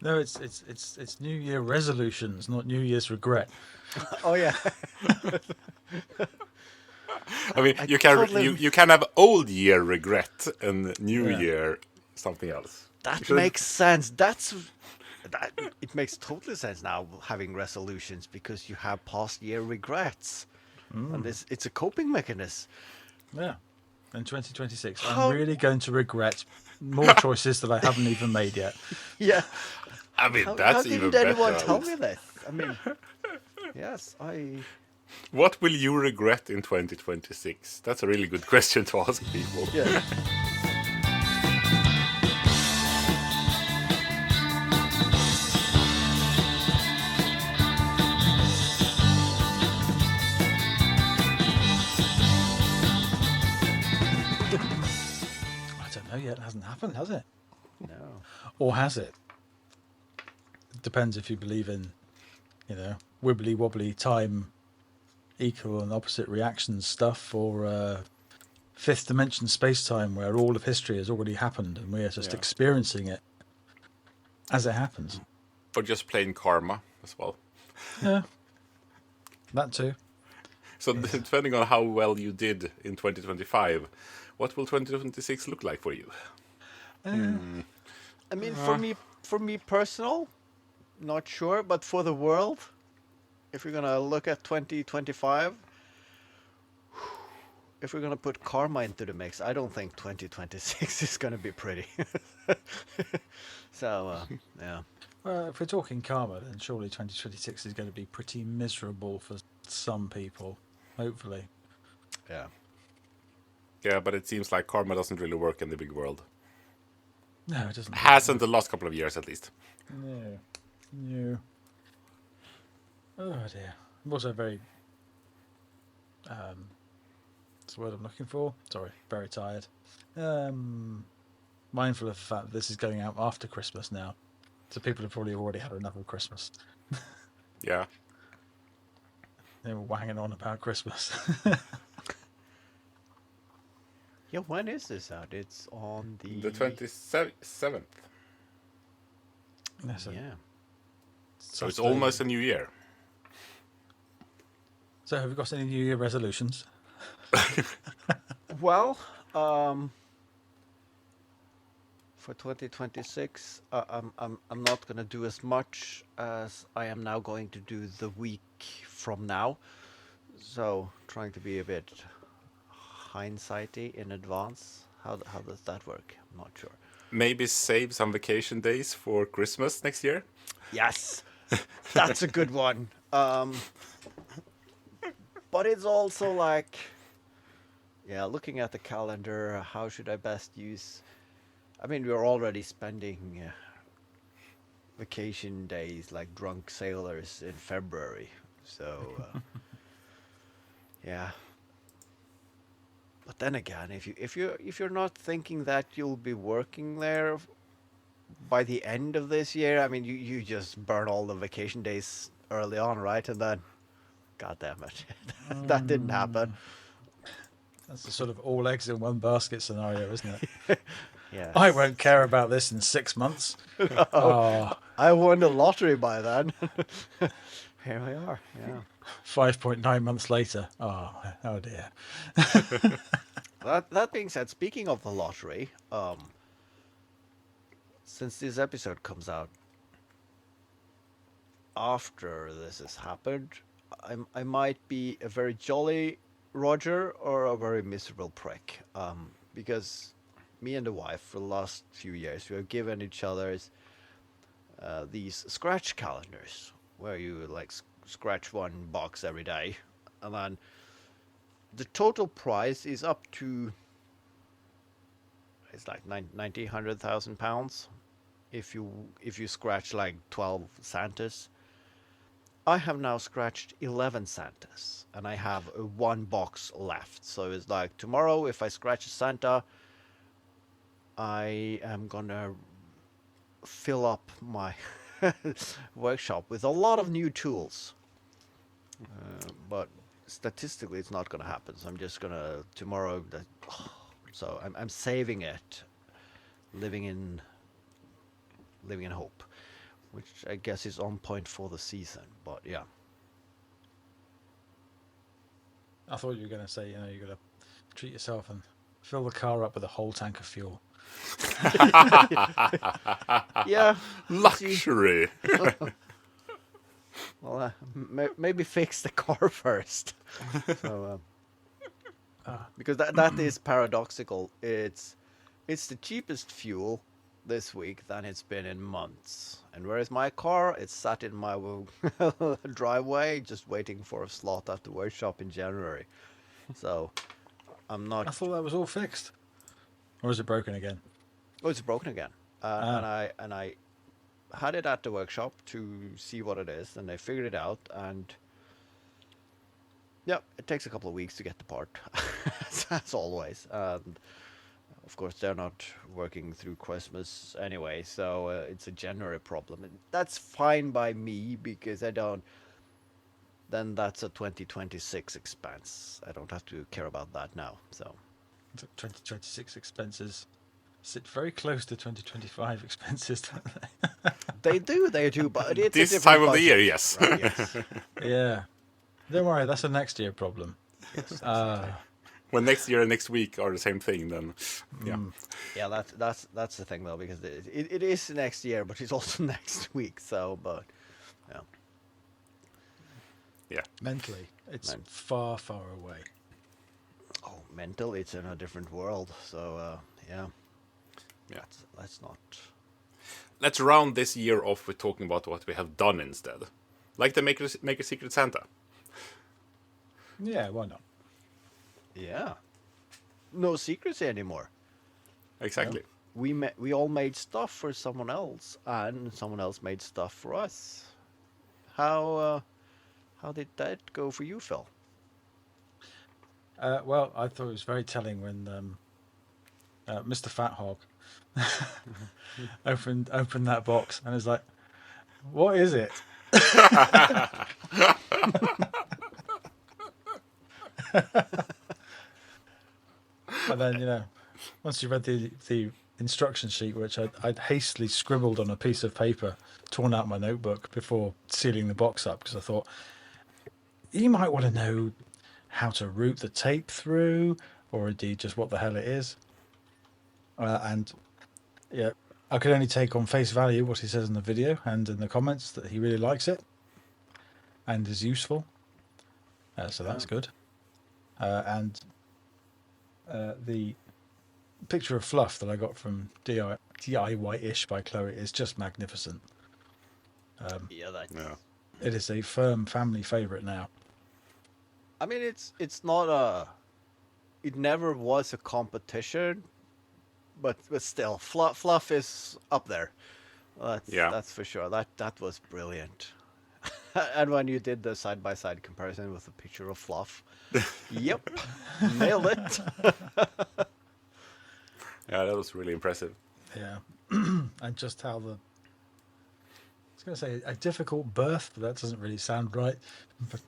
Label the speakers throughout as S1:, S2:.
S1: No, it's New Year resolutions, not New Year's regret.
S2: Oh yeah.
S3: I mean,
S2: I
S3: you can
S2: totally.
S3: you can have old year regret and new
S1: Yeah.
S3: year something else. You
S2: That
S3: should.
S2: makes sense. That it makes total sense now having resolutions because you have past year regrets, and it's a coping mechanism.
S1: Yeah. In 2026, I'm
S2: How?
S1: really going to regret more choices that I haven't even made yet.
S2: Yeah.
S3: I mean,
S2: How
S3: that's even
S2: didn't
S3: better.
S2: anyone
S3: I
S2: tell
S3: would.
S2: me this? I mean, yes, I.
S3: What will you regret in 2026? That's a really good question to ask people.
S2: Yeah.
S1: I don't know yet. It hasn't happened, has it?
S2: No.
S1: Or has it? It depends if you believe in, wibbly wobbly time, equal and opposite reactions stuff, or fifth dimension space time where all of history has already happened and we are just
S2: Yeah.
S1: experiencing it as it happens.
S3: Or just plain karma as well.
S1: Yeah, that too.
S3: So depending on how well you did in 2025, what will 2026 look like for you?
S2: I mean, for me personal, not sure, but for the world, if you're gonna look at 2025, if we're gonna put karma into the mix, I don't think 2026 is gonna be pretty. So, yeah.
S1: Well, if we're talking karma, then surely 2026 is going to be pretty miserable for some people, hopefully.
S2: Yeah.
S3: Yeah, but it seems like karma doesn't really work in the big world.
S1: No, it doesn't.
S3: Hasn't the last couple of years, at least.
S1: No. No. Oh dear. I'm also very, what's the word I'm looking for? Sorry, very tired. Mindful of the fact that this is going out after Christmas now. So people have probably already had enough of Christmas.
S3: Yeah.
S1: They were wanging on about Christmas.
S2: Yeah, when is this out? It's on
S3: The
S2: the
S3: 27th.
S1: Yes,
S2: yeah.
S3: So it's
S1: Saturday.
S3: almost a new year.
S1: So have you got any New Year resolutions?
S2: Well, for 2026, I'm not gonna do as much as I am now going to do the week from now. So trying to be a bit hindsighty in advance. How does that work? I'm not sure.
S3: Maybe save some vacation days for Christmas next year.
S2: Yes, that's a good one. But it's also like, yeah, looking at the calendar, how should I best use? I mean, we're already spending vacation days like drunk sailors in February. So, yeah. But then again, if you're not thinking that you'll be working there by the end of this year, I mean, you just burn all the vacation days early on, right? And then, God damn it, that didn't happen.
S1: That's the sort of all eggs in one basket scenario, isn't it?
S2: Yes.
S1: I won't care about this in 6 months. Oh,
S2: I won the lottery by then. Here we are. Yeah.
S1: 5.9 months later. Oh dear.
S2: That being said, speaking of the lottery, since this episode comes out after this has happened, I might be a very jolly Roger or a very miserable prick. Because me and the wife, for the last few years, we have given each other's these scratch calendars where you like scratch one box every day, and then the total price is up to, it's like 90, 100,000 pounds if you scratch like 12 Santas. I have now scratched 11 Santas and I have one box left. So it's like tomorrow, if I scratch a Santa, I am gonna fill up my workshop with a lot of new tools. But statistically, it's not gonna happen. So I'm just gonna tomorrow. So I'm saving it, living in hope. which I guess is on point for the season. But yeah.
S1: I thought you were going to say, you're going to treat yourself and fill the car up with a whole tank of fuel.
S2: Yeah.
S3: Luxury.
S2: Well, maybe fix the car first. So, because that is paradoxical. It's the cheapest fuel this week than it's been in months. And where is my car? It's sat in my driveway, just waiting for a slot at the workshop in January. So I'm not.
S1: I thought that was all fixed. Or is it broken again?
S2: Oh, it's broken again. And I had it at the workshop to see what it is, and they figured it out. And yeah, it takes a couple of weeks to get the part, as always. And of course, they're not working through Christmas anyway, so it's a January problem. And that's fine by me because I don't. Then that's a 2026 expense. I don't have to care about that now. So
S1: 2026 expenses sit very close to 2025 expenses, don't they?
S2: They do, but it's
S3: This
S2: a different
S3: time of the
S2: budget,
S3: year, yes.
S2: right? Yes.
S1: Yeah. Don't worry, that's a next year problem.
S2: Yes, exactly.
S3: When next year and next week are the same thing, then yeah.
S2: Yeah, that's the thing though, because it is next year, but it's also next week. So, but yeah,
S3: Yeah.
S1: Mentally, it's far, far away.
S2: oh, mental, it's in a different world. So yeah,
S3: Yeah.
S2: let's not.
S3: Let's round this year off with talking about what we have done instead. Like the Make a Secret Santa.
S1: Yeah, why not?
S2: Yeah, no secrets anymore.
S3: Exactly.
S2: We all made stuff for someone else, and someone else made stuff for us. How did that go for you, Phil?
S1: Well, I thought it was very telling when Mr. Fat Hog opened that box and is like, "What is it?" And then, once you read the instruction sheet, which I'd hastily scribbled on a piece of paper, torn out my notebook before sealing the box up, because I thought, you might want to know how to route the tape through, or indeed just what the hell it is. And yeah, I could only take on face value what he says in the video and in the comments that he really likes it and is useful. So that's good. And the picture of fluff that I got from DIYish by Chloe is just magnificent.
S2: Yeah, that's.
S3: Yeah.
S1: It is a firm family favourite now.
S2: I mean, it's not a. It never was a competition, but still, fluff is up there. That's for sure. That was brilliant. And when you did the side-by-side comparison with the picture of fluff, yep, nailed it.
S3: Yeah, that was really impressive.
S1: Yeah. And just how I was going to say a difficult birth, but that doesn't really sound right. But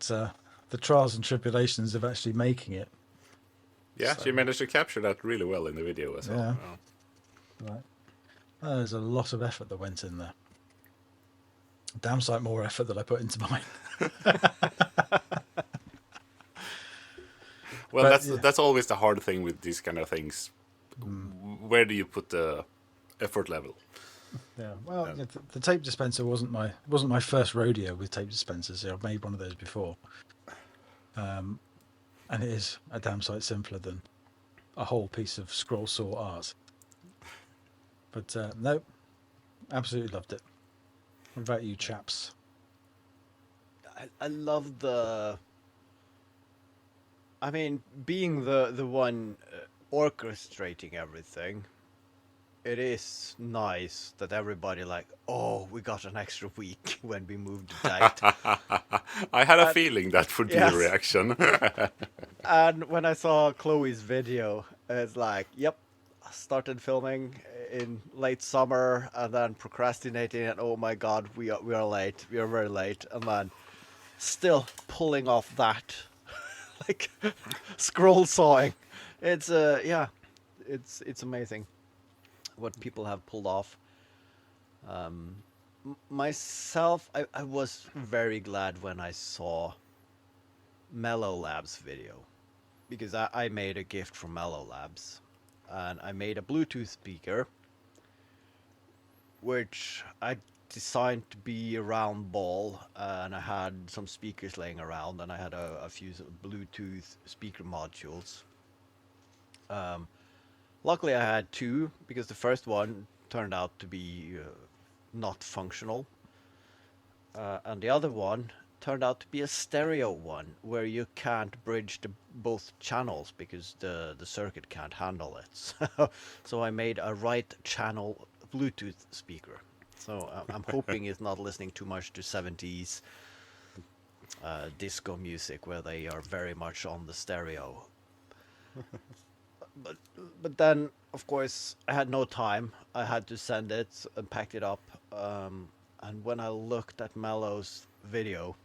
S1: the trials and tribulations of actually making it.
S3: Yeah, she managed to capture that really well in the video as well.
S1: Yeah. Right. There's a lot of effort that went in there. Damn sight more effort than I put into mine.
S3: Well,
S1: But,
S3: that's always the hard thing with these kind of things. Where do you put the effort level?
S1: Yeah. Well, the tape dispenser wasn't my first rodeo with tape dispensers. I've made one of those before. And it is a damn sight simpler than a whole piece of scroll saw art. But no, absolutely loved it. What about you, chaps?
S2: I love the. I mean, being the one orchestrating everything, it is nice that everybody oh, we got an extra week when we moved the date.
S3: I had a feeling that would be
S2: yes.
S3: the reaction.
S2: And when I saw Chloe's video, it's like, yep, I started filming in late summer and then procrastinating, and oh my god, we are late. We are very late, and then still pulling off that scroll sawing. It's it's amazing what people have pulled off. Myself, I was very glad when I saw Mellow Labs video, because I made a gift from Mellow Labs, and I made a Bluetooth speaker which I designed to be a round ball, and I had some speakers laying around, and I had a few Bluetooth speaker modules. Luckily, I had two, because the first one turned out to be not functional, and the other one turned out to be a stereo one, where you can't bridge both channels because the circuit can't handle it. So I made a right channel Bluetooth speaker. So I'm hoping it's not listening too much to 70s disco music, where they are very much on the stereo. But then, of course, I had no time. I had to send it and packed it up. And when I looked at Mellow's video,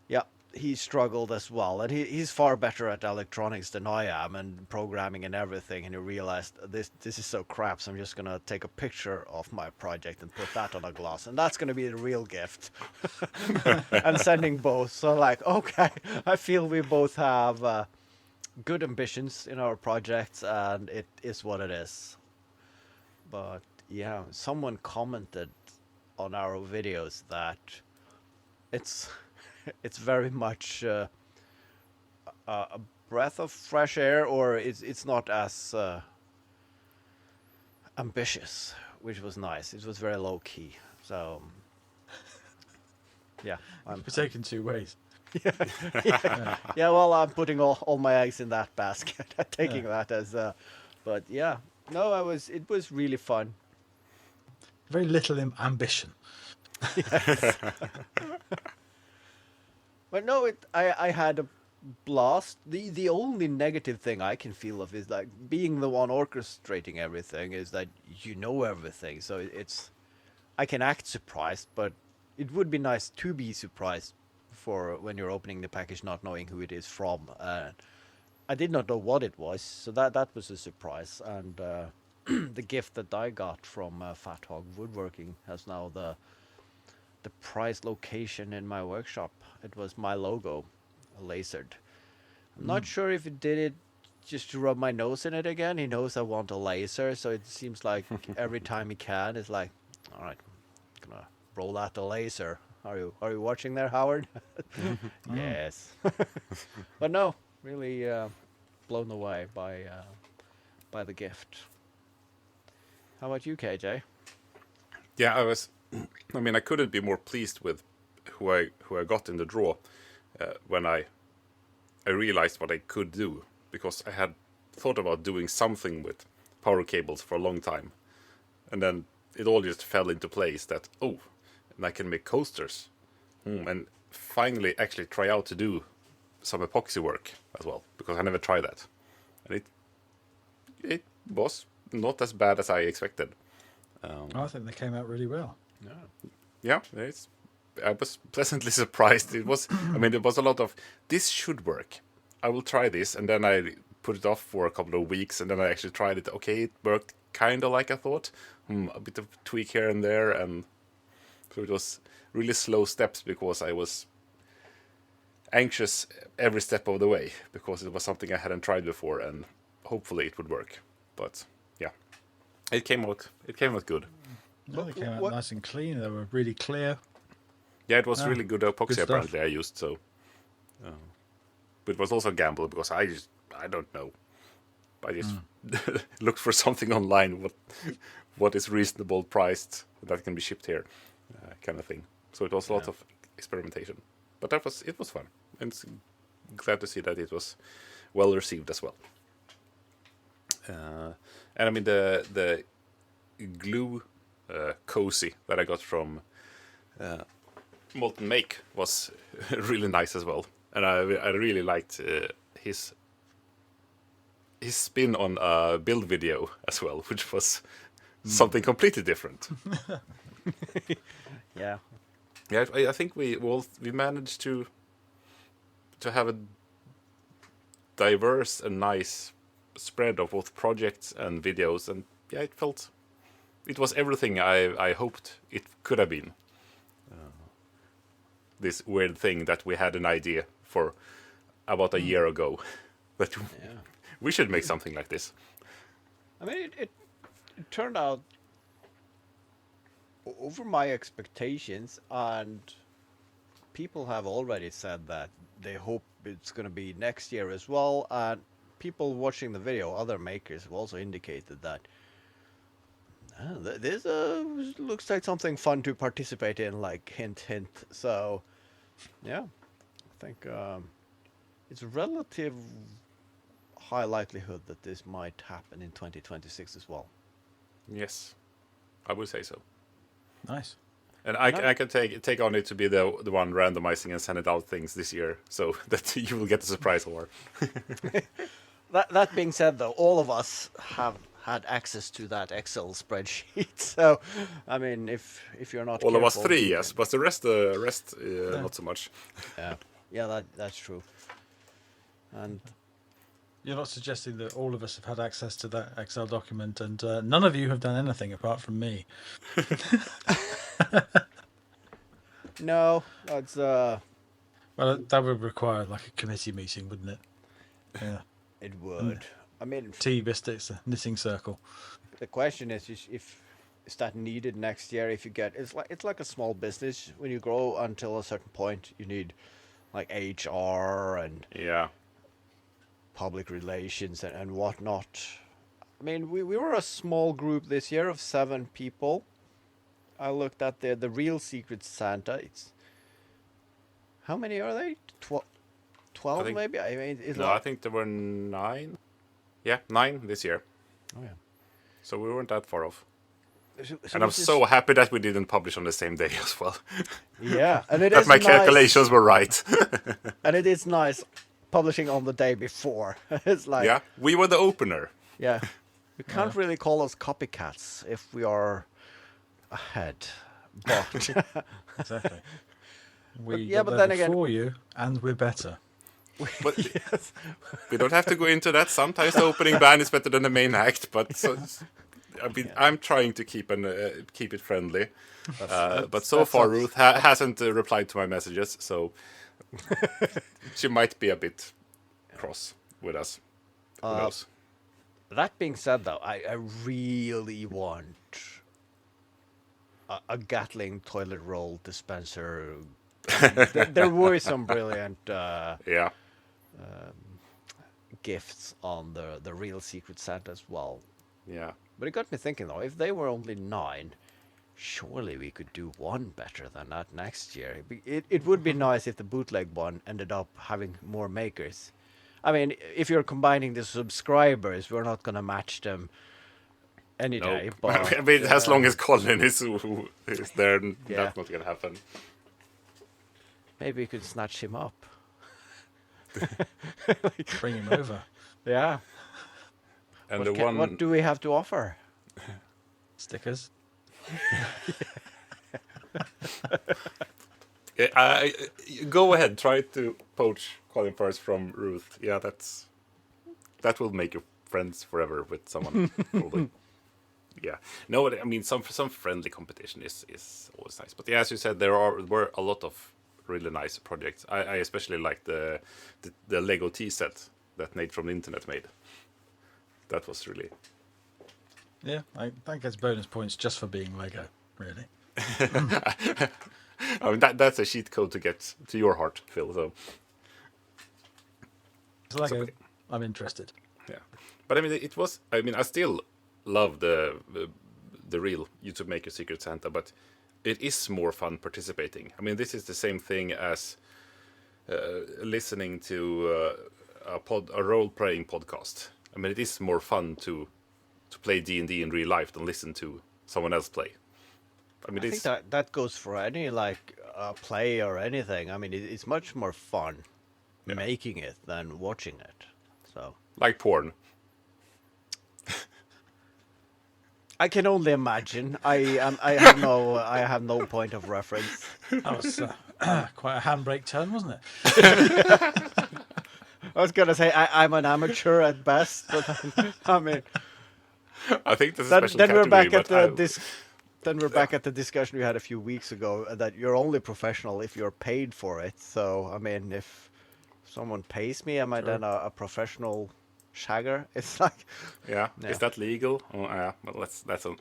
S2: yeah, he struggled as well. And he's far better at electronics than I am, and programming and everything. And he realized this is so crap, so I'm just going to take a picture of my project and put that on a glass. And that's going to be the real gift. And sending both. So like, okay, I feel we both have good ambitions in our projects, and it is what it is. But yeah, someone commented on our videos that it's very much a breath of fresh air, or it's not as ambitious, which was nice. It was very low key. So yeah,
S1: We're taken two ways.
S2: yeah. Well, I'm putting all my eggs in that basket. Taking that as but yeah, no, it was really fun.
S1: Very little ambition.
S2: Yes. But no, I had a blast. The only negative thing I can feel of is like being the one orchestrating everything is that you know everything. So I can act surprised, but it would be nice to be surprised for when you're opening the package not knowing who it is from. I did not know what it was, so that was a surprise. And the gift that I got from Fat Hog Woodworking has now the prize location in my workshop. It was my logo, lasered. I'm not sure if it did it just to rub my nose in it again. He knows I want a laser, so it seems like every time he can, it's like, all right, I'm gonna roll out the laser. Are you watching there, Haavard? Yes. But no, really blown away by the gift. How about you, KJ?
S3: Yeah, I mean, I couldn't be more pleased with who I got in the draw when I realized what I could do, because I had thought about doing something with power cables for a long time, and then it all just fell into place that and I can make coasters, and finally actually try out to do some epoxy work as well, because I never tried that, and it was not as bad as I expected.
S1: I think they came out really well.
S3: Yeah, I was pleasantly surprised. It was, I mean, there was a lot of, this should work. I will try this, and then I put it off for a couple of weeks, and then I actually tried it. Okay, it worked kind of like I thought. A bit of tweak here and there, and so it was really slow steps because I was anxious every step of the way, because it was something I hadn't tried before, and hopefully it would work. But yeah, it came out good.
S1: No, they came out nice and clean. They were really clear.
S3: Yeah, it was really good epoxy.
S1: Good
S3: Apparently, I used so. But it was also a gamble because I don't know. I just looked for something online what is reasonable priced that can be shipped here, kind of thing. So it was a lot of experimentation, but it was fun, and it's glad to see that it was well received as well. And I mean the glue cozy that I got from Malt Make was really nice as well, and I really liked his spin on a build video as well, which was something completely different.
S2: Yeah.
S3: Yeah, I think we managed to have a diverse and nice spread of both projects and videos, and yeah, it felt it was everything I hoped it could have been. This weird thing that we had an idea for about a year ago, that we should make something like this.
S2: I mean, it turned out over my expectations, and people have already said that they hope it's going to be next year as well. And people watching the video, other makers, have also indicated that this looks like something fun to participate in, like hint, hint. So, yeah, I think it's relative high likelihood that this might happen in 2026 as well.
S3: Yes, I would say so.
S1: Nice.
S3: And I can take on it to be the one randomizing and sending out things this year, so that you will get the surprise award.
S2: That being said, though, all of us have had access to that Excel spreadsheet. So, I mean, if you're not
S3: all of us
S2: careful,
S3: three, yes, but the rest not so much.
S2: Yeah, that's true. And
S1: You're not suggesting that all of us have had access to that Excel document, and none of you have done anything apart from me.
S2: no, that's
S1: Well, that would require like a committee meeting, wouldn't it? Yeah.
S2: it would. I mean,
S1: Tea biscuits, a knitting circle.
S2: the question is if is that needed next year? If you get it's like a small business. When you grow until a certain point, you need like HR and
S3: Yeah.
S2: public relations and whatnot. I mean, we were a small group this year of 7 people. I looked at the real Secret Santa. It's how many are they? 12
S3: think-
S2: maybe. I mean, it's
S3: No, I think there were 9. Yeah, 9 this year.
S2: Oh yeah.
S3: So we weren't that far off.
S2: So
S3: And I'm
S2: this is-
S3: so happy that we didn't publish on the same day as well.
S2: yeah, and it
S3: That
S2: is
S3: my
S2: nice,
S3: calculations were right.
S2: and it is nice publishing on the day before. It's like
S3: Yeah, we were the opener.
S2: yeah. You can't really call us copycats if we are ahead, but
S1: Exactly. We
S2: yeah,
S1: got
S2: but
S1: there
S2: then again-
S1: before you, and we're better.
S3: But we don't have to go into that. Sometimes the opening band is better than the main act, but I mean, I'm trying to keep it friendly. But so far, Ruth hasn't replied to my messages, so she might be a bit cross with us. Who knows?
S2: That being said, though, I really want a Gatling toilet roll dispenser. There were some brilliant
S3: Yeah.
S2: gifts on the real Secret Santa as well.
S3: Yeah.
S2: But it got me thinking, though, if they were only 9, surely we could do one better than that next year. It would be nice if the bootleg one ended up having more makers. I mean, if you're combining the subscribers, we're not going to match them any day.
S3: Nope.
S2: But
S3: I mean, as long as Colin is there,
S2: Yeah.
S3: that's not going to happen.
S2: maybe we could snatch him up.
S1: Bring him over.
S2: Yeah.
S3: And
S2: What do we have to offer?
S1: Stickers.
S3: Go ahead, try to poach Colin Furze from Ruth. Yeah, that will make you friends forever with someone. Probably. Yeah. No, I mean some friendly competition is always nice. But yeah, as you said, were a lot of really nice projects. I especially like the Lego tea set that Nate from the internet made. That was really.
S1: Yeah, that gets bonus points just for being Lego, really.
S3: I mean that's a cheat code to get to your heart, Phil. So.
S1: It's Lego. I'm interested.
S3: Yeah, but I mean, it was. I mean, I still love the real YouTube Maker Secret Santa, but it is more fun participating. I mean, this is the same thing as listening to a role playing podcast. I mean, it is more fun to play D&D in real life than listen to someone else play. I mean,
S2: I think that goes for any like play or anything. I mean, it's much more fun making it than watching it. So
S3: like porn.
S2: I can only imagine. I have no point of reference.
S1: That was quite a handbrake turn, wasn't it?
S2: I was gonna say I'm an amateur at best, but I mean,
S3: I think that's a
S2: Then,
S3: special
S2: then we're
S3: category.
S2: back at
S3: But
S2: the then we're back at the discussion we had a few weeks ago that you're only professional if you're paid for it. So I mean, if someone pays me, am I then a professional shagger? It's like,
S3: yeah,
S2: Yeah.
S3: is that legal? Oh, yeah, well, that's a.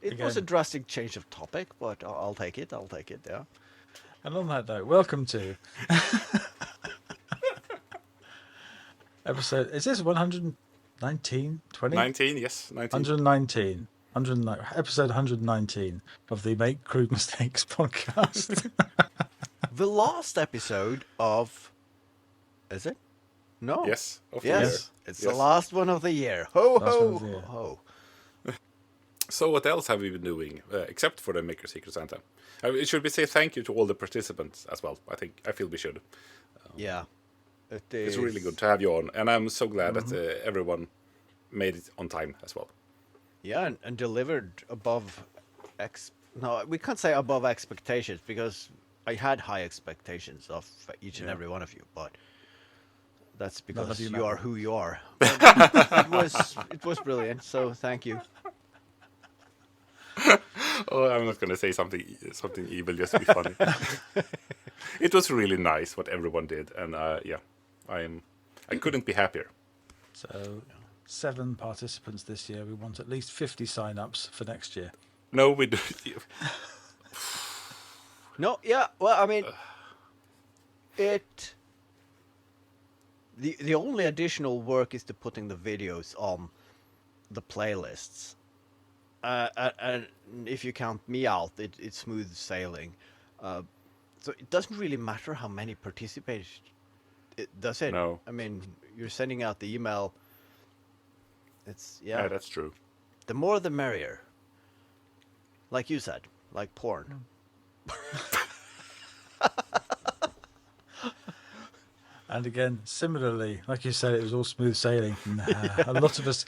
S2: it was a
S1: Again.
S2: drastic change of topic, but I'll take it. I'll take it. Yeah.
S1: And on that note, welcome to episode. Is this 119? 20?
S3: 19, yes, 19.
S1: 119. Episode 119 of the Make Crude Mistakes podcast.
S2: The last episode of, is it? No.
S3: Yes, of the
S2: Yes.
S3: year.
S2: It's
S3: Yes.
S2: the last one of the year. Ho
S1: Last
S2: ho
S1: one of the year.
S2: ho.
S3: So what else have we been doing except for the Maker Secret Santa? Should we say thank you to all the participants as well? I feel we should.
S2: Yeah.
S3: It's really good to have you on, and I'm so glad that everyone made it on time as well.
S2: Yeah, and delivered above no, we can't say above expectations because I had high expectations of each and every one of you, but that's because
S1: you
S2: you
S1: matter.
S2: are who you are. But it was brilliant, so thank you.
S3: Oh, I'm not going to say something evil just to be funny. It was really nice what everyone did, and yeah, I couldn't be happier.
S1: So, 7 participants this year. We want at least 50 sign-ups for next year.
S3: No, we do.
S2: No, yeah, well, I mean, the only additional work is to putting the videos on the playlists. And if you count me out, it's smooth sailing. So it doesn't really matter how many participate, does it?
S3: No.
S2: I mean, you're sending out the email. It's, yeah.
S3: Yeah, that's true.
S2: The more the merrier. Like you said, like porn.
S1: And again, similarly, like you said, it was all smooth sailing. Nah, a lot of us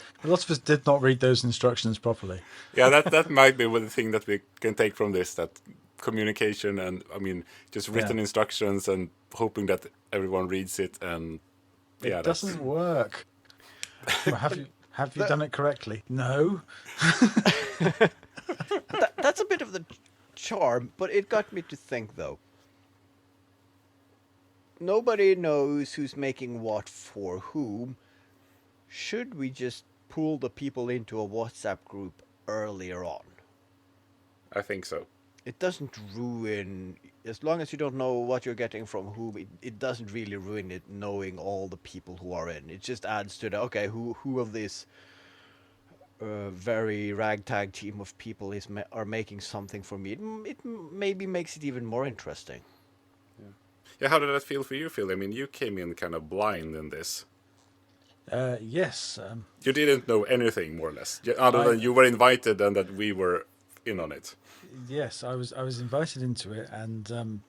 S1: did not read those instructions properly.
S3: Yeah, that might be one thing that we can take from this, that communication and, I mean, just written instructions and hoping that everyone reads it, and yeah,
S1: It doesn't work. Well, have you done it correctly? No.
S2: That's a bit of the charm, but it got me to think, though. Nobody knows who's making what for whom. Should we just pull the people into a WhatsApp group earlier on?
S3: I think so.
S2: It doesn't ruin, as long as you don't know what you're getting from whom, it doesn't really ruin it knowing all the people who are in. It just adds to the, okay, who of this very ragtag team of people are making something for me. It maybe makes it even more interesting.
S3: Yeah, how did that feel for you, Phil? I mean, you came in kind of blind in this.
S1: Yes.
S3: You didn't know anything, more or less, other than you were invited and that we were in on it.
S1: Yes, I was invited into it, and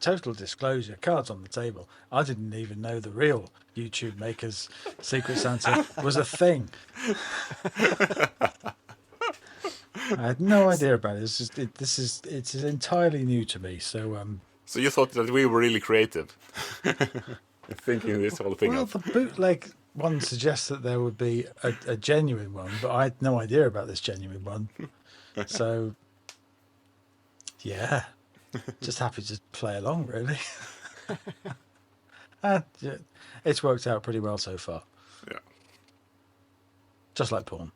S1: total disclosure, cards on the table. I didn't even know the real YouTube Makers Secret Santa was a thing. I had no idea about it. It's entirely new to me.
S3: So you thought that we were really creative, thinking this whole thing
S1: Well,
S3: up.
S1: the bootleg one suggests that there would be a genuine one, but I had no idea about this genuine one. So, yeah, just happy to play along, really. Yeah, it's worked out pretty well so far.
S3: Yeah.
S1: Just like porn.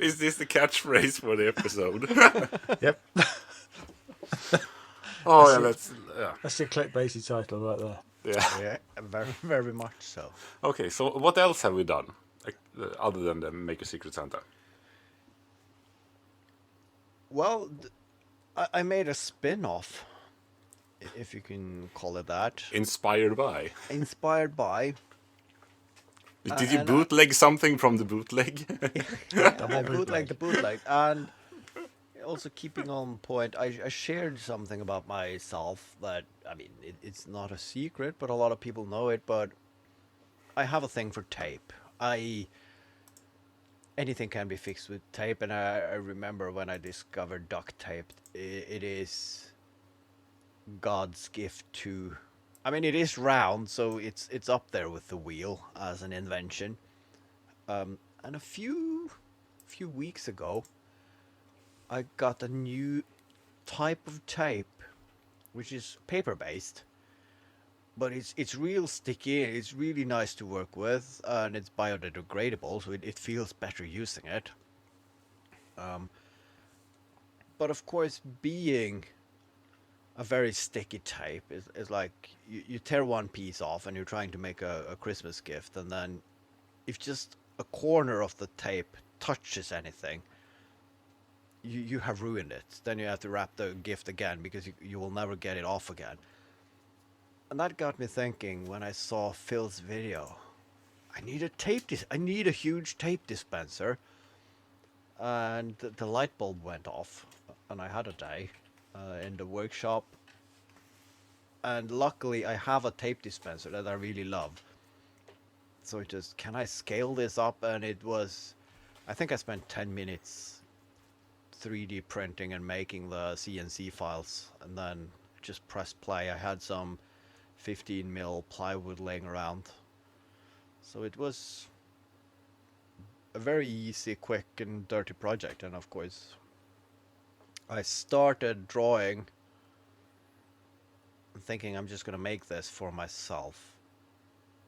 S3: Is this the catchphrase for the episode?
S1: Yep.
S3: Oh, yeah,
S1: That's your clickbaity title right there.
S3: yeah.
S2: Yeah, very, very much so.
S3: Okay, so what else have we done, like, other than the Make a Secret Santa?
S2: Well, I made a spin-off, if you can call it that.
S3: Inspired by?
S2: Inspired by.
S3: Did you
S2: and
S3: bootleg something from the bootleg?
S2: I bootleg the bootleg, and also keeping on point, I shared something about myself that, I mean, it's not a secret, but a lot of people know it, but I have a thing for tape. Anything can be fixed with tape, and I remember when I discovered duct tape, it is God's gift to I mean, it is round, so it's up there with the wheel as an invention. And a few weeks ago, I got a new type of tape, which is paper based, but it's real sticky. It's really nice to work with, and it's biodegradable, so it feels better using it. But of course, being a very sticky tape is like you tear one piece off and you're trying to make a Christmas gift, and then if just a corner of the tape touches anything, you have ruined it. Then you have to wrap the gift again because you will never get it off again. And that got me thinking when I saw Phil's video. I need a huge tape dispenser. And the light bulb went off, and I had a day in the workshop. And luckily, I have a tape dispenser that I really love. So it just, can I scale this up? And it was, I think I spent 10 minutes 3D printing and making the CNC files, and then just press play. I had some 15 mil plywood laying around. So it was a very easy, quick, and dirty project. And of course, I started drawing and thinking I'm just going to make this for myself.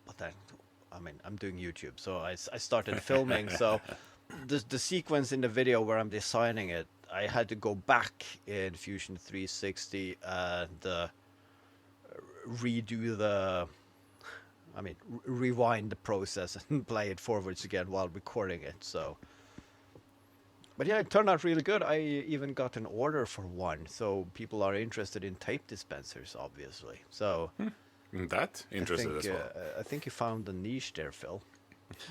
S2: But then, I mean, I'm doing YouTube, so I started filming. So the sequence in the video where I'm designing it, I had to go back in Fusion 360 and redo the, I mean, rewind the process and play it forwards again while recording it. So, but yeah, it turned out really good. I even got an order for one, so people are interested in tape dispensers, obviously. So,
S3: That interested as well.
S2: I think you found a niche there, Phil.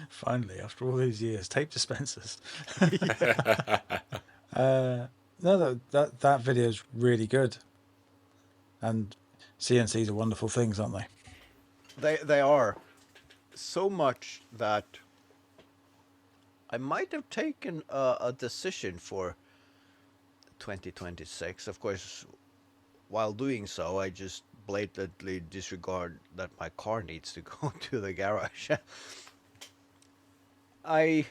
S1: Finally, after all these years, tape dispensers. No, that video is really good, and CNCs are wonderful things, aren't they?
S2: They are so much that I might have taken a decision for 2026. Of course, while doing so, I just blatantly disregard that my car needs to go to the garage. I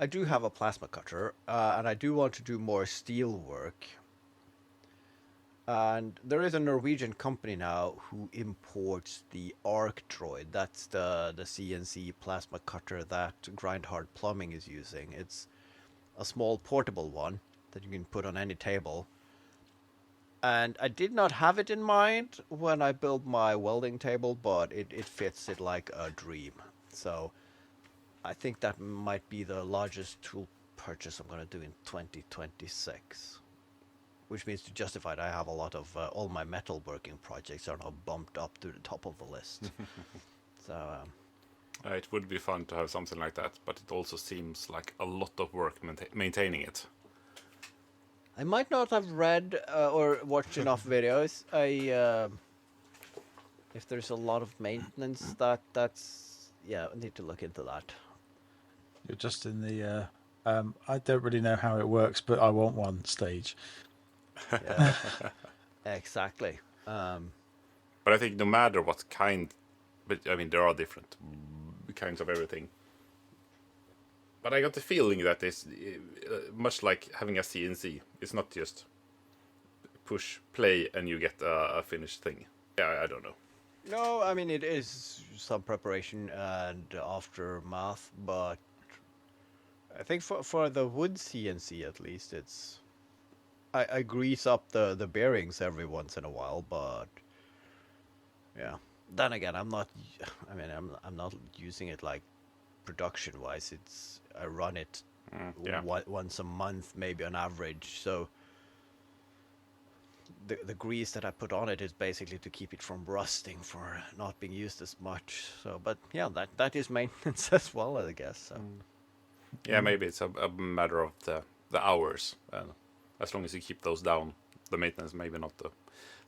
S2: do have a plasma cutter, and I do want to do more steel work. And there is a Norwegian company now who imports the Arcdroid. That's the CNC plasma cutter that Grindhard Plumbing is using. It's a small portable one that you can put on any table. And I did not have it in mind when I built my welding table, but it fits it like a dream. So I think that might be the largest tool purchase I'm going to do in 2026. Which means to justify it, I have a lot of all my metalworking projects are now bumped up to the top of the list. So
S3: It would be fun to have something like that, but it also seems like a lot of work maintaining it.
S2: I might not have read or watched enough videos. If there's a lot of maintenance, that's I need to look into that.
S1: You're just in the I don't really know how it works, but I want one stage.
S2: Yeah, exactly.
S3: But I think no matter what kind, but I mean, there are different kinds of everything. But I got the feeling that it's much like having a CNC. It's not just push play and you get a finished thing. Yeah, I don't know.
S2: No, I mean, it is some preparation and aftermath, but I think for the wood CNC at least, it's I grease up the bearings every once in a while, but yeah. Then again, I'm not using it like production wise. I run it once a month, maybe on average. So the grease that I put on it is basically to keep it from rusting, for not being used as much. So, but yeah, that is maintenance as well, I guess. So.
S3: Yeah, maybe it's a matter of the hours. As long as you keep those down, the maintenance maybe not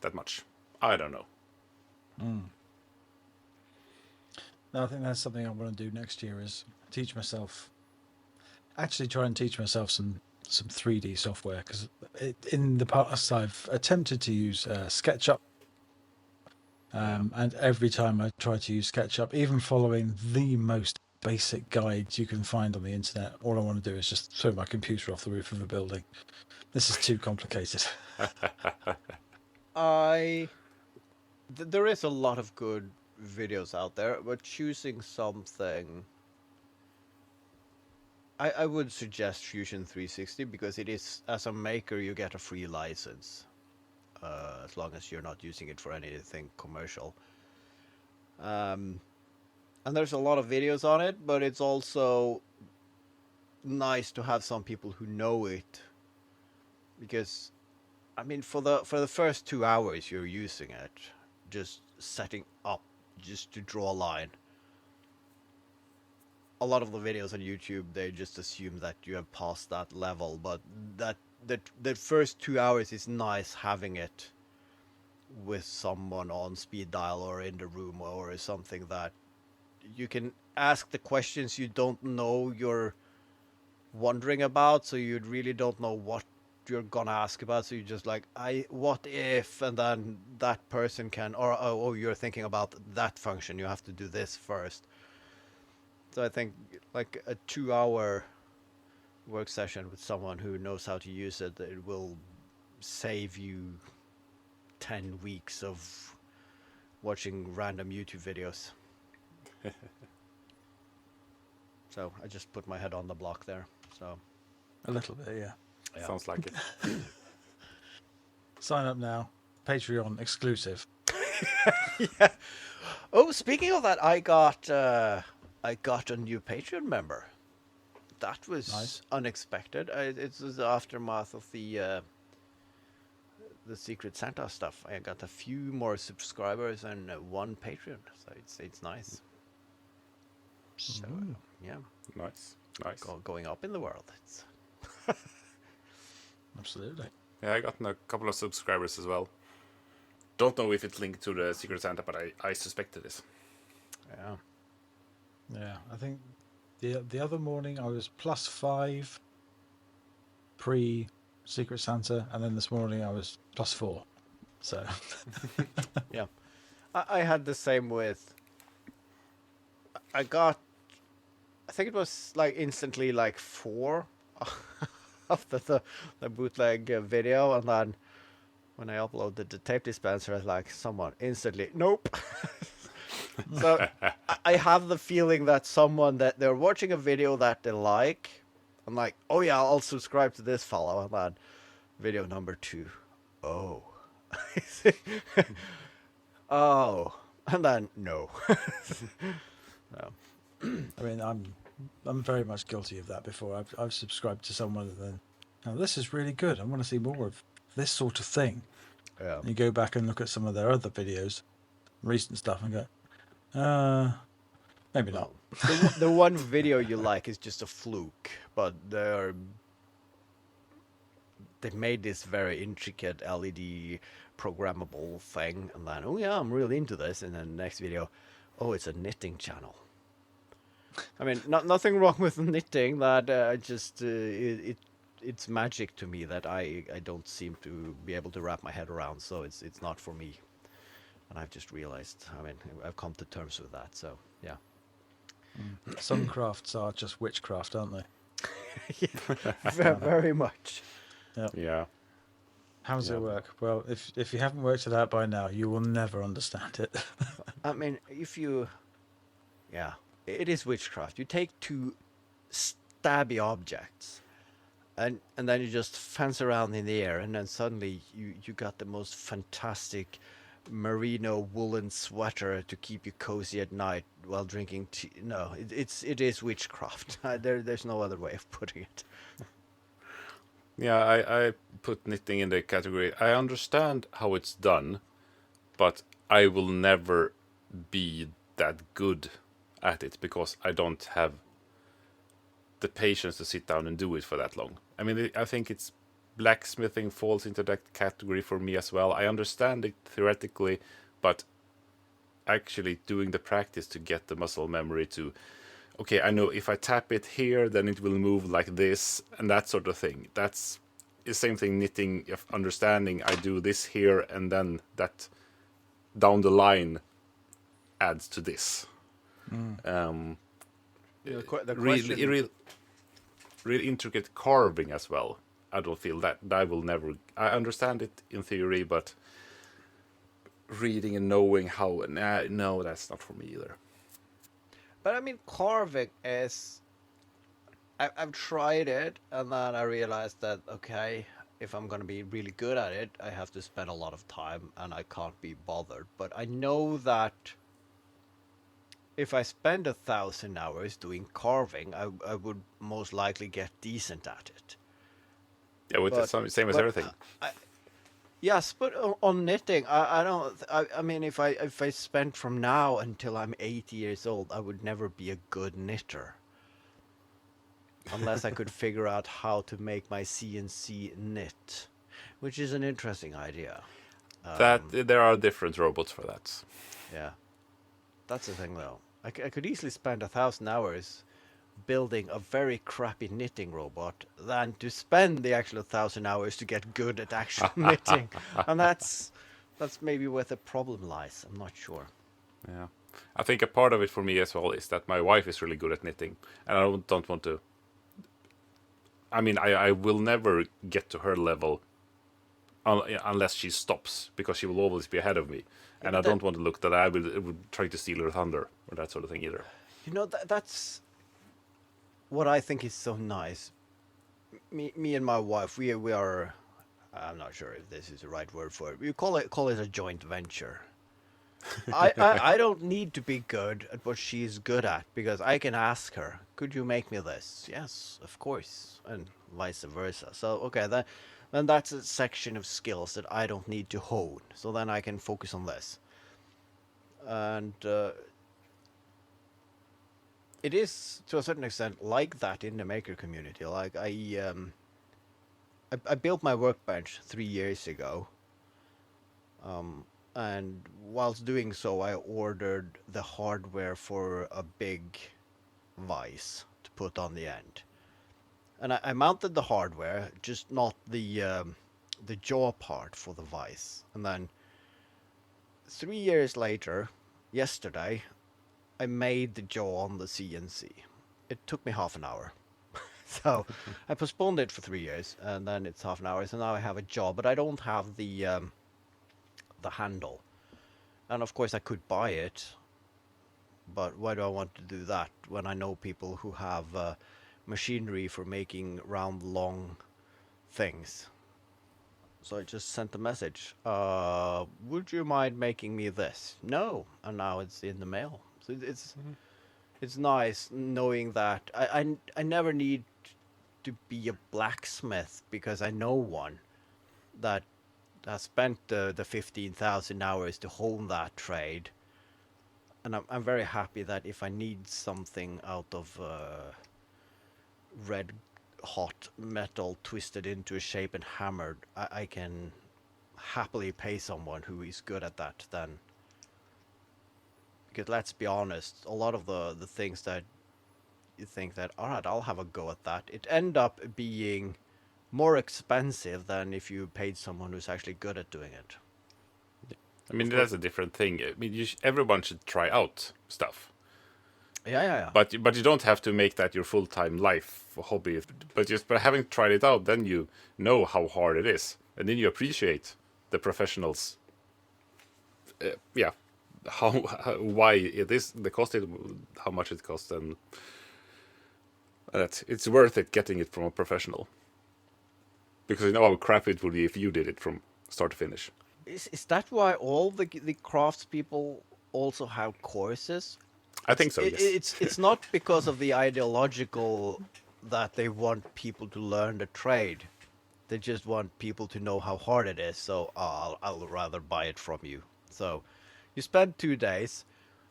S3: that much. I don't know.
S1: No, I think that's something I want to do next year, is try and teach myself some 3D software, because in the past I've attempted to use SketchUp, And every time I try to use SketchUp, even following the most basic guides you can find on the internet, all I want to do is just throw my computer off the roof of a building. This is too complicated.
S2: There is a lot of good videos out there, but choosing something, I would suggest Fusion 360 because it is, as a maker, you get a free license, as long as you're not using it for anything commercial. And there's a lot of videos on it, but it's also nice to have some people who know it, because I mean, for the first 2 hours you're using it, just setting up, just to draw a line. A lot of the videos on YouTube, they just assume that you have passed that level, but the first 2 hours is nice having it with someone on speed dial or in the room or something that you can ask the questions you don't know you're wondering about, so you really don't know what you're gonna ask about, so you just like, what if, and then that person can, or oh, you're thinking about that function, you have to do this first. So I think like a 2-hour work session with someone who knows how to use it, it will save you 10 weeks of watching random YouTube videos. So I just put my head on the block there. So
S1: A little bit, yeah.
S3: Sounds like it.
S1: Sign up now. Patreon exclusive.
S2: Yeah. Oh, speaking of that, I got a new Patreon member. That was
S1: Nice.
S2: unexpected. It's the aftermath of the Secret Santa stuff. I got a few more subscribers and one Patreon, so it's nice. So yeah,
S3: Nice.
S2: going up in the world. It's
S1: Absolutely.
S3: Yeah, I got a couple of subscribers as well. Don't know if it's linked to the Secret Santa, but I suspect it is.
S2: yeah.
S1: Yeah, I think the other morning I was +5 pre Secret Santa, and then this morning I was +4. So
S2: Yeah, I had the same with. I think it was like instantly like 4 after the bootleg video, and then when I uploaded the tape dispenser, I was like, someone instantly, nope. So I have the feeling that someone that they're watching a video that they like, I'm like, oh yeah, I'll subscribe to this fellow, and then video number 2, oh. Oh, and then no. No.
S1: I mean, I'm very much guilty of that. Before I've subscribed to someone, and then, now this is really good. I want to see more of this sort of thing.
S2: Yeah.
S1: And you go back and look at some of their other videos, recent stuff, and go, maybe not.
S2: The one video you like is just a fluke, but they made this very intricate LED programmable thing, and then, oh yeah, I'm really into this, and then the next video, oh, it's a knitting channel. I mean, nothing wrong with knitting, that just it's magic to me that I don't seem to be able to wrap my head around, so it's not for me. And I've just realized, I mean, I've come to terms with that, so yeah.
S1: Some crafts are just witchcraft, aren't they?
S2: Yeah, very much.
S3: Yeah.
S1: How does
S3: Yeah.
S1: it work? Well, if you haven't worked it out by now, you will never understand it.
S2: I mean, yeah, it is witchcraft. You take 2 stabby objects, and then you just fence around in the air, and then suddenly you got the most fantastic merino woolen sweater to keep you cozy at night while drinking tea. No, it is witchcraft. There's no other way of putting it.
S3: Yeah, I put knitting in the category. I understand how it's done, but I will never be that good at it because I don't have the patience to sit down and do it for that long. I mean, I think it's blacksmithing falls into that category for me as well. I understand it theoretically, but actually doing the practice to get the muscle memory to, okay, I know if I tap it here, then it will move like this, and that sort of thing. That's the same thing knitting, if understanding I do this here, and then that down the line adds to this.
S2: The question,
S3: Really intricate carving as well. I don't feel that I will never. I understand it in theory, but reading and knowing how, no, that's not for me either.
S2: but I mean, carving is. I've tried it, and then I realized that okay, if I'm gonna be really good at it, I have to spend a lot of time, and I can't be bothered. But I know that if I spend 1,000 hours doing carving, I would most likely get decent at it.
S3: Yeah, with the same as everything.
S2: Yes, but on knitting, I don't. I mean, if I spent from now until I'm 80 years old, I would never be a good knitter. Unless I could figure out how to make my CNC knit, which is an interesting idea.
S3: That there are different robots for that.
S2: Yeah, that's the thing, though. I could easily spend 1,000 hours building a very crappy knitting robot than to spend the actual 1,000 hours to get good at actual knitting, and that's maybe where the problem lies. I'm not sure.
S3: Yeah, I think a part of it for me as well is that my wife is really good at knitting, and I don't want to. I mean, I will never get to her level unless she stops, because she will always be ahead of me, and I don't want to look that I would try to steal her thunder or that sort of thing either.
S2: You know, that's what I think is so nice. Me and my wife, we are. I'm not sure if this is the right word for it. We call it a joint venture. I don't need to be good at what she's good at, because I can ask her, could you make me this? Yes, of course, and vice versa. So okay, then that's a section of skills that I don't need to hone. So then I can focus on this. And it is to a certain extent like that in the maker community. Like I built my workbench 3 years ago. And whilst doing so, I ordered the hardware for a big vise to put on the end. And I mounted the hardware, just not the jaw part for the vise. And then 3 years later, yesterday, I made the jaw on the CNC. It took me half an hour. So I postponed it for 3 years, and then it's half an hour. So now I have a jaw, but I don't have the handle. And of course I could buy it, but why do I want to do that when I know people who have machinery for making round long things? So I just sent a message, would you mind making me this? No, and now it's in the mail. So it's nice knowing that I never need to be a blacksmith, because I know one that I spent the 15,000 hours to hone that trade, and I'm very happy that if I need something out of red hot metal twisted into a shape and hammered, I can happily pay someone who is good at that then. Because let's be honest, a lot of the things that you think that, alright, I'll have a go at that, it end up being more expensive than if you paid someone who's actually good at doing it.
S3: I mean, that's a different thing. I mean, everyone should try out stuff.
S2: Yeah.
S3: But you don't have to make that your full-time life hobby. But just by having tried it out, then you know how hard it is, and then you appreciate the professionals. Why it is the cost, how much it costs, and it's worth it getting it from a professional. Because you know how crap it would be if you did it from start to finish.
S2: Is that why all the craftspeople also have courses?
S3: I think so, yes.
S2: It's not because of the ideological that they want people to learn the trade. They just want people to know how hard it is. So I'll rather buy it from you. So you spend 2 days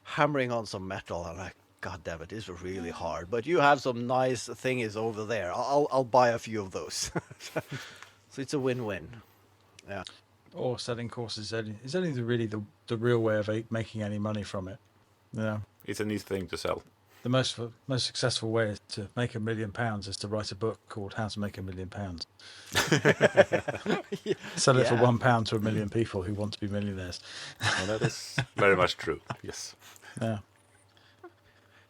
S2: hammering on some metal, and like, God damn it, this is really hard. But you have some nice thingies over there. I'll buy a few of those. So it's a win-win. Yeah.
S1: Or selling courses is only really the real way of making any money from it. Yeah.
S3: It's a neat thing to sell.
S1: the most successful way to make £1 million is to write a book called How to Make £1 Million. Sell it for £1 to 1 million people who want to be millionaires.
S3: And that is very much true. Yes.
S1: Yeah.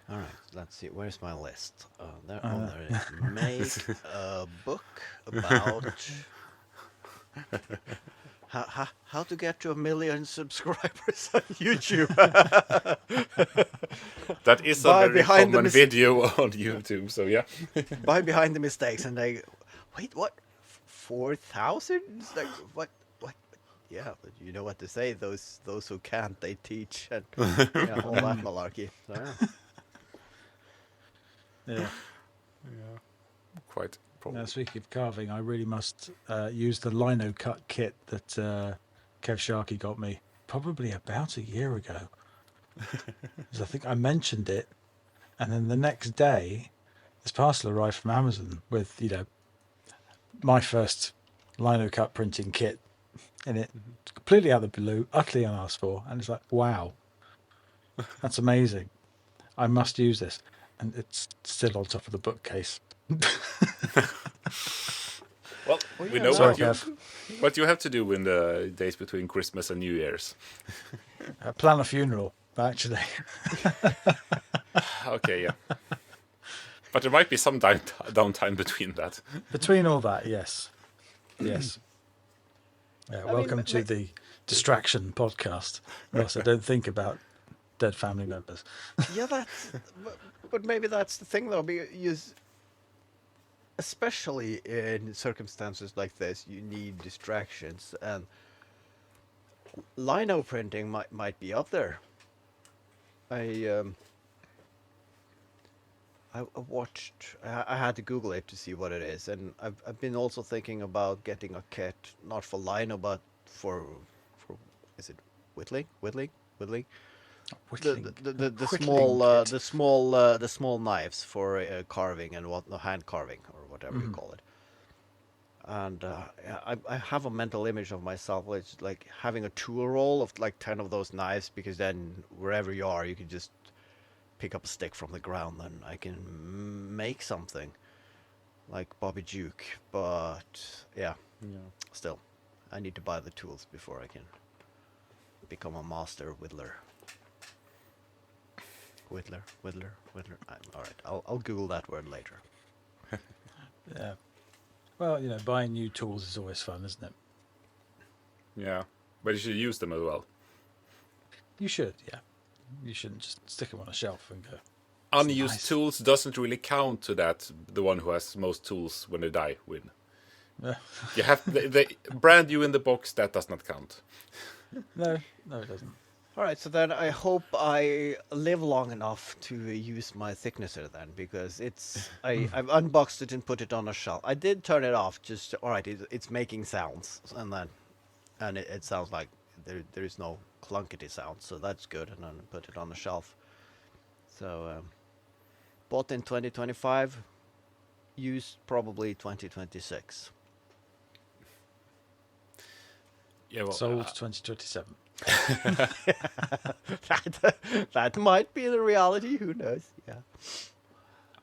S2: All right, let's see. Where's my list? There it is. Make a book about how to get to 1 million subscribers on YouTube.
S3: That is a very common video on YouTube. So yeah.
S2: Buy behind the mistakes, and they wait. What? 4,000? Like what? Yeah, but you know what to say. Those who can't, they teach, and all that malarkey. So,
S1: Yeah.
S3: Quite probably.
S1: Now, speaking of carving, I really must use the lino cut kit that Kev Sharkey got me probably about a year ago. Because I think I mentioned it, and then the next day, this parcel arrived from Amazon with, my first lino cut printing kit in it, completely out of the blue, utterly unasked for, and it's like, wow, that's amazing. I must use this, and it's still on top of the bookcase.
S3: Well, we know what you have to do in the days between Christmas and New Year's.
S1: Plan a funeral, actually.
S3: Okay, yeah. But there might be some downtime between that.
S1: Between all that, yes. Yes. Yeah, welcome to the Distraction Podcast. Ross, I don't think about dead family members.
S2: Yeah, but maybe that's the thing, though, because especially in circumstances like this, you need distractions, and lino printing might be up there. I watched. I had to Google it to see what it is, and I've been also thinking about getting a kit, not for lino, but for is it whittling? The small knives for carving and hand carving or whatever you call it. And I have a mental image of myself, it's like having a tool roll of like 10 of those knives, because then wherever you are, you can just pick up a stick from the ground and I can make something like Bobby Duke. But still, I need to buy the tools before I can become a master whittler. Whittler. All right, I'll Google that word later.
S1: Yeah. Well, buying new tools is always fun, isn't it?
S3: Yeah, but you should use them as well.
S1: You should, yeah. You shouldn't just stick them on a shelf and go.
S3: Unused tools doesn't really count to that. The one who has most tools when they die win.
S1: Yeah.
S3: You have they brand you in the box. That does not count.
S1: No, it doesn't.
S2: All right, so then I hope I live long enough to use my thicknesser then, because I've unboxed it and put it on a shelf. I did turn it off, it's making sounds, and it sounds like there is no clunkety sound, so that's good, and then put it on the shelf. So bought in 2025, used probably 2026.
S3: Yeah, well,
S1: sold 2027.
S2: that might be the reality. Who knows? Yeah.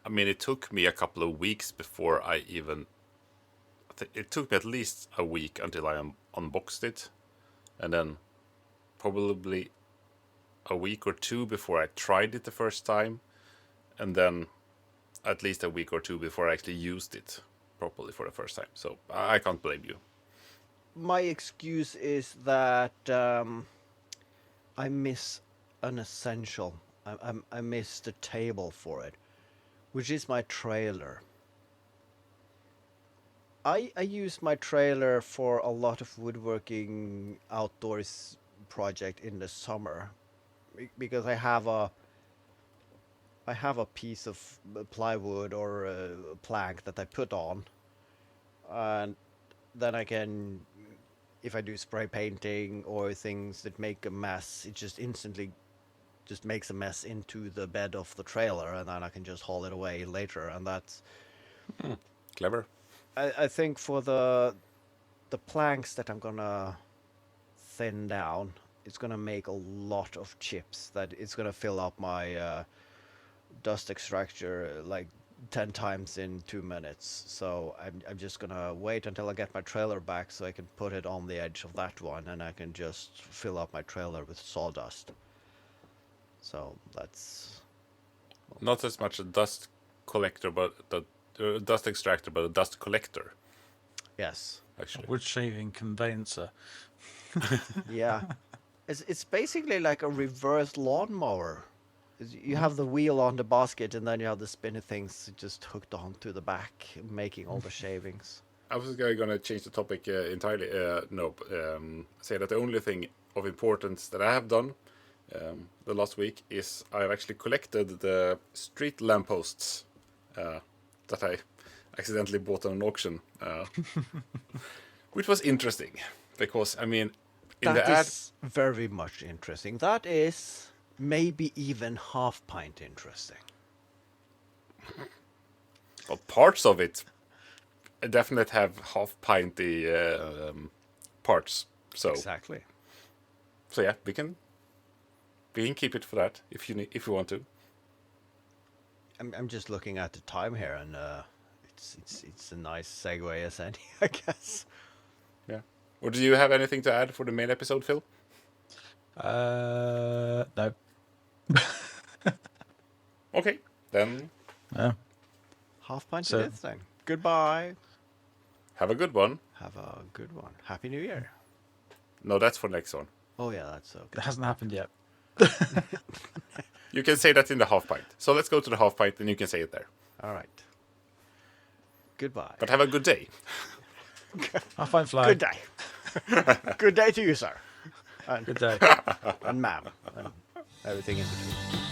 S3: I mean, it took me a couple of weeks before it took me at least a week until I unboxed it, and then probably a week or two before I tried it the first time, and then at least a week or two before I actually used it properly for the first time. So I can't blame you.
S2: My excuse is that I miss an essential. I miss the table for it, which is my trailer. I use my trailer for a lot of woodworking outdoors project in the summer, because I have a piece of plywood or a plank that I put on, and then I can, if I do spray painting or things that make a mess, it just instantly just makes a mess into the bed of the trailer, and then I can just haul it away later. And that's
S3: Clever.
S2: I think for the planks that I'm gonna thin down, it's gonna make a lot of chips. That it's gonna fill up my dust extractor like 10 times in 2 minutes. So I'm just gonna wait until I get my trailer back so I can put it on the edge of that one, and I can just fill up my trailer with sawdust. So that's
S3: Not as much a dust collector, but the dust extractor, but a dust collector.
S2: yes.
S3: Actually,
S1: Wood shaving conveyancer.
S2: Yeah. It's basically like a reverse lawnmower. You have the wheel on the basket, and then you have the spinny things just hooked onto the back, making all the shavings.
S3: I was going to change the topic entirely. Say that the only thing of importance that I have done the last week is I've actually collected the street lampposts that I accidentally bought on an auction, which was interesting because I mean, in
S2: That
S3: the ad,
S2: is very much interesting. That is maybe even half pint interesting.
S3: well, parts of it definitely have half pinty parts. So
S2: Exactly.
S3: so yeah, we can keep it for that if you want to.
S2: I'm just looking at the time here, and it's a nice segue as any, I guess.
S3: Yeah. Or do you have anything to add for the main episode, Phil?
S1: No.
S3: Okay, then
S1: No.
S2: Half pint
S1: So-
S2: it is then. Goodbye.
S3: have a good one.
S2: Have a good one. Happy New Year.
S3: No, that's for next one.
S2: Oh yeah, that's okay.
S1: It hasn't happened yet.
S3: You can say that in the half pint. So let's go to the half pint, and you can say it there.
S2: All right. Goodbye.
S3: But have a good day.
S1: I'll find fly.
S2: Good day. Good day to you, sir. And,
S1: Good day.
S2: and ma'am. And everything in between.